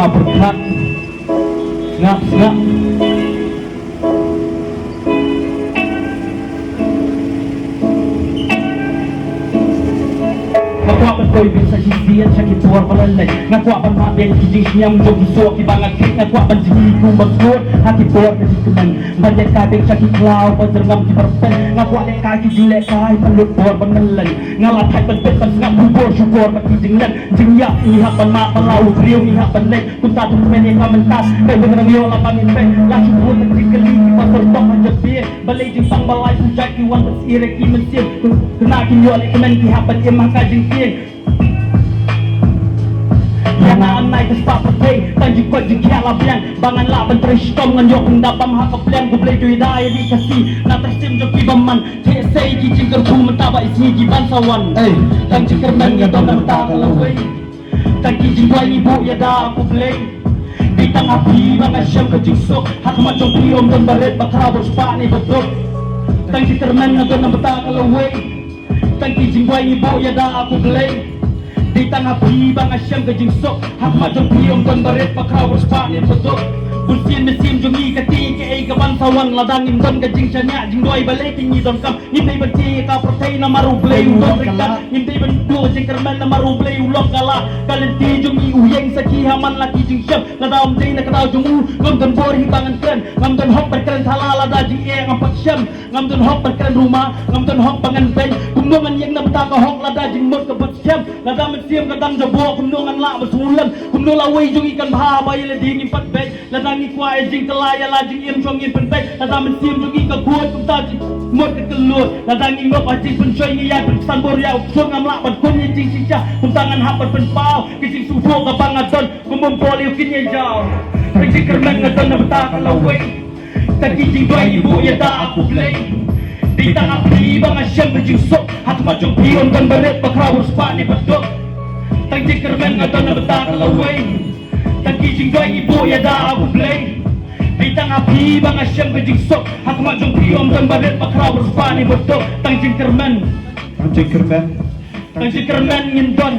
Pak berkat ngap Nakuha pa ko'y bisa sisiyan siya kituwar palalay Nakuha pa mabiyang kijing siyang mujog iso kibangag Nakuha pa sinikong bagsur hakituwar na sikuman Banyak kabing siya kiklaw pagdarngam kibarpen Nakuha na kaki julek kahit malutbor pangalan Ngalatay pagpet pas nga bubor syukor makijinglan Jingyak ihapan mapalaw kriyo ihapan lay Kung tatong menye kamantas kay benang yola paminpe Lasyong buwan nagsigali kipasortok ang jabi Balay jing pangbalay sujak iwan pas irek imansir Kenakin yola ikunan kihapan imang kajing Yang naanay kas papatay Tanjik ko jing kialabian Bangan laban trishkom Ngan yokong dabam hakaplian Gublay doy daya di kasi Natrasim jok kibaman Tesay kijing kerbu mentaba isni giban sawan Tanjik kerman ito na matakalaway Tanjik jing kwa ibu ya da aku blay Di tengah pi mga siyam kajing sok Hakmat jong piyom dan baret Bakrabos pa ni batok Tanjik kerman ito na matakalaway Tanjik jing kwa ibu ya da aku blay Di tengah bibang asyam kajing sok Hakmat jong piyong dan baret Pakrawar sepanin betul Bulsin mesim jong ikati ke ay kawan sawan Ladangin don kajing syanya Jing doy balay tingi don kam Hindi benci ka protay na marublay Udon rikat Hindi bendu jing kerman na marublay Ulok kala Kalenti jong iuyeng sa kihaman laki jing syam Ladam day na kataw jong Ngam don bor hibangan kren Ngam don hok berkeren halala da jing e ngampak syam Ngam don hok berkeren rumah Ngam don hok bangan ben Kumnungan yang nabta ka hok lada jing mut kabat syam Ladam siam kadang jabo kumnungan la masulan kumnung laway jong ikan bahaba yala dingin patbet ladang ikwai jing kalaya la jing im jong in patbet ladang siam jong ika kuat kumta jing mot kekelut ladang ingop ajing pensyoy ngiyay pensanbor ya uksong ngamla pat kun jing sisya kumtangan hapat penpau kising subo kapangadon kumumpoli ukinya jaw jing kermen ngadon na bata kalaway tagi jing dua ibu ya da aku play di tengah bibang asyam kajing sok hakmat jong piyong dan baret bakrawur sepani bedok Tanjik kermen ngadon na bata kalaway Tanjik jing dua ibu ya da aku play Di tengah bibang asyam kajing sok Hakmat jong piyong dan baret bakrawur sepani bedok Tanjik kermen Tanjik kermen ngindon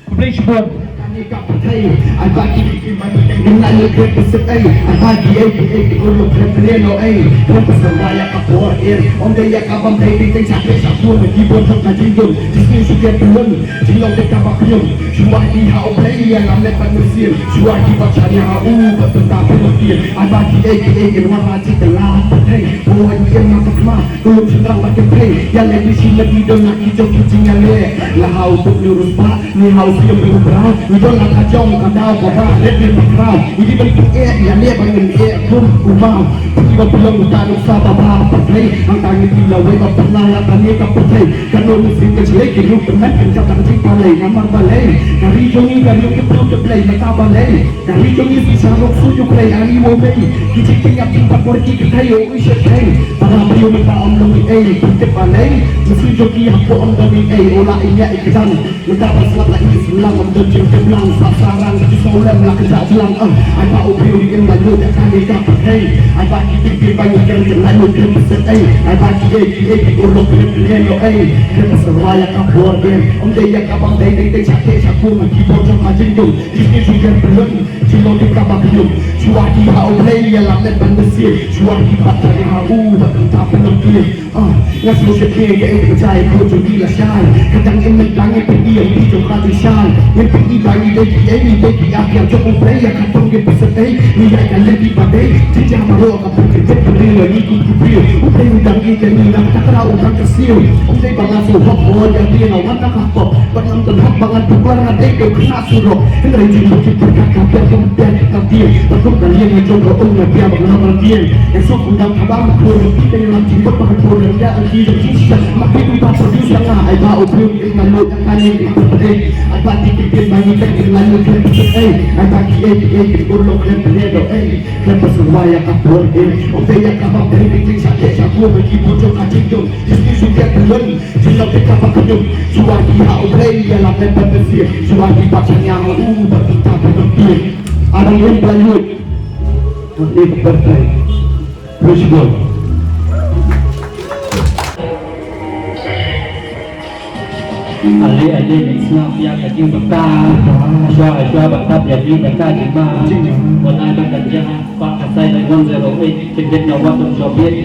Kublay syubur I bagi dengan negeri kesetai I bagi urut repleno Lepas berwaya kapor Om daya kabam daya ting sakit sapun Gibon sampai jinggul Disini sudah turun Jinggol dekat bakyum Syuah di hau play yang amlet manusia Syuah di bacanya hau Bertentang penukir I bagi warna citelah Buat yang masak mah Belum senang pakai play Yang lebih sini lebih dengan hijau kucing yang le Lahau untuk lurus pak Ni hau siap berubah Don la kacong kadau baba lebih makrau ini bentuk yang dia pengen pun umam tiba pulang utang usah baba play ang tangi tila we ka pernah tani ka play kanon sing ke jelek hidup teman kencang tak sing balai namar balai dari jongi dari ke play mata balai dari jongi bisa rok suju play ani mo be kicik tingap tingkat porki ke tayo isya tay para priyo mata om dong ke balai mesti joki aku om dong ola inya ikdan minta pasal lagi selang om dong lang sasaran di solam lah kerja jelang I bau biu in lalu tak kami dapat hey I bagi tipi banyak yang lalu terpeset I bagi ulok pilih kita seraya kapor om daya kabang daya cakap sapu maki bocor majindung ini sudah belum cilo di kabak belum suah di hau play yang lambat bandesir suah di batang hau tak penukir ngasih sedih ya percaya kau jadi lasyal kadang emet langit pergi yang hijau katisyal yang pergi bagi Deki akhir cukup play yang katong ke pesertai Nilai kan lebih badai Jejak maru kapur kerja berdiri Niki kubil Utai udang ikan nilang Tak kera udang kesil Utai bangan suhok Bohon yang dia nawan tak kapok Penonton hak bangan tukar Ngadai ke kena surok Henry jemput kita kakak Biar kemudian kita diam Takut kalian yang coba Biar bangan berdiam Esok undang kabang Kur Kita yang jemput Bahkan pun Dia anti dan sisa Makin kita produce Yang I bau biu Dengan lo yang kaya I bati kipin Bagi lalu I bagi ulok lepenedo lepas semua kapur oke yang kapal dari bikin sakit sapu bagi bocor kacindung jadi sudah belum silap di kapal kenyum suagi hau play yang lapen bersih suagi bacanya bertentang berlebih orang yang berlanjut nanti bertai bersyukur Ali snap ya kajing bata Ashwa bata jadi mereka jima Buat ada kerja Pak kasai dari 108 Tingkat nawatum Soviet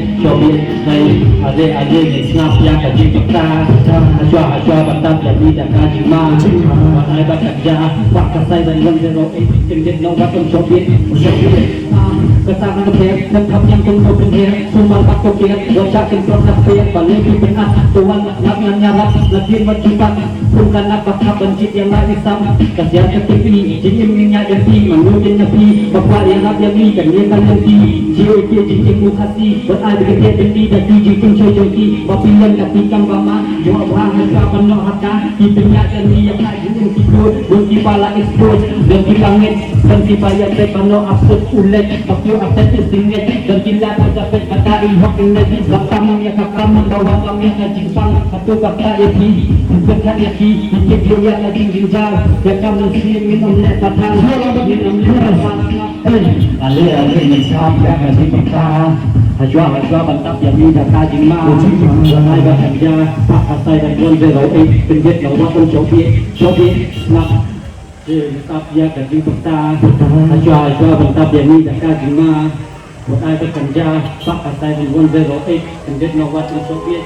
Ali snap ya kajing bata Ashwa bata jadi mereka jima Buat ada kerja Pak kasai dari 108 Tingkat nawatum Soviet Ketangan kepek Nekap yang tunggu penghir Sumal pak kokiat Wajakin proses pek Balik di penah Tuan ngan nyarap Lagi berjubat Bukan apa bencit yang lain sama Kasihan ke TV Jingin minyak ganti Menudin nepi Bapak yang rap yang ni Dan dia kan nanti J.O.K. jingin mukasi Berada ke ganti Dan jingin coy-coy Bapilan katikang bama Jawab bahan kapan no haka Hidungnya dan ni yang nak jingin tidur Bunti pala expose Dan di langit Dan di bayar Tepan no absurd ulet Bakyo aset isingit Dan gila pagapet Kata ihok inlet Baktamang ya kakamang Bawang kami yang ngajimpang Satu kata eti Bukan yaki Ikit dia lagi ginjal Ya kamu sih minum net patang Minum net patang Ali nisab ya kasih peka Hajwa bantap yang minta kajing ma Lanai bahagia Pak kasai dan 108 Penjet nawatum Soviet Snap Nisab ya kasih peka Hajwa bantap yang minta kajing ma Lanai bahagia Pak kasai dan 108 Penjet nawatum Soviet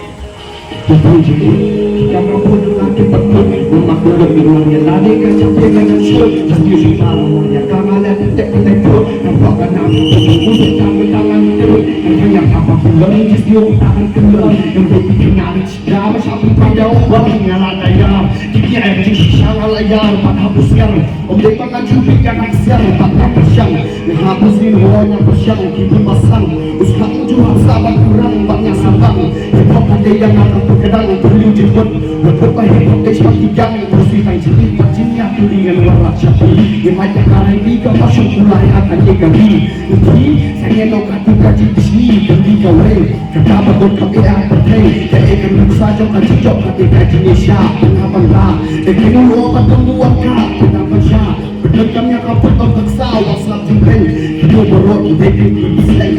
Kamu pun lagi betul Memakul minum yang tadi Kecapnya kacang syur Jadi sumpah yang kangen Tek-tek pun Nampakkan aku Untuk tangan tangan terus Yang yang apa pulang Just yung tangan keluar Yang berpikir nyari cedera Sampai pada ubah Nyala layar Kiki air Sangat layar Pak hapus yang Om Depa kan cubit yang aksian Tak berpesyang Yang hapusin Wanya pesyang Kini pasang Usaha jual sabar kurang Banyak sabang Hip-hop ada yang akan berkedang Perlu jemput Berapa hip-hop Dia seperti yang Bersihkan jenis Pacinya Tulingan warak syafi Yang banyak karai Liga Masuk mulai akan digari Nanti Saya nak kata kaji di sini Ganti kawai Kata bagot kami yang berhei Saya akan saja kaji jok Kata kaji Nesya Pengapan lah Dan kini obat Tungguan kak Pengapan syah Berdekamnya kapal Terpaksa Waslap tinggal Hidup berot Dekin Islam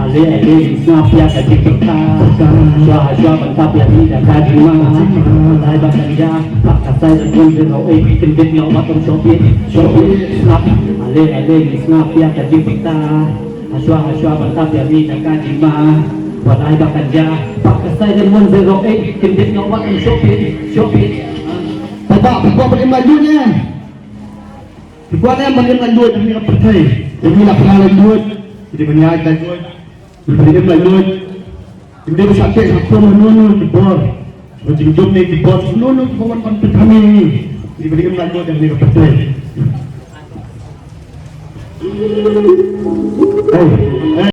Ali snap ya kajing bata Ashwa bantap yang minta kajing ma Lanai bahagia Pak kasai dan 108 Tingkat nawatum Soviet Snap Ali snap ya kajing bata Ashwa bantap yang minta kajing ma Lanai bahagia Pak kasai dan 108 Tingkat nawatum Soviet Bapak balik majunya Bapak yang balik lanjut Yang ni apa Ini nak pernah lanjut Jadi banyak lanjut Berikan lanjut Kemudian bersakit Satu menunuk di bawah Macam jom ni di bawah Menunuk di bawah konflik kami Jadi berikan lanjut Yang ni kebetul Hey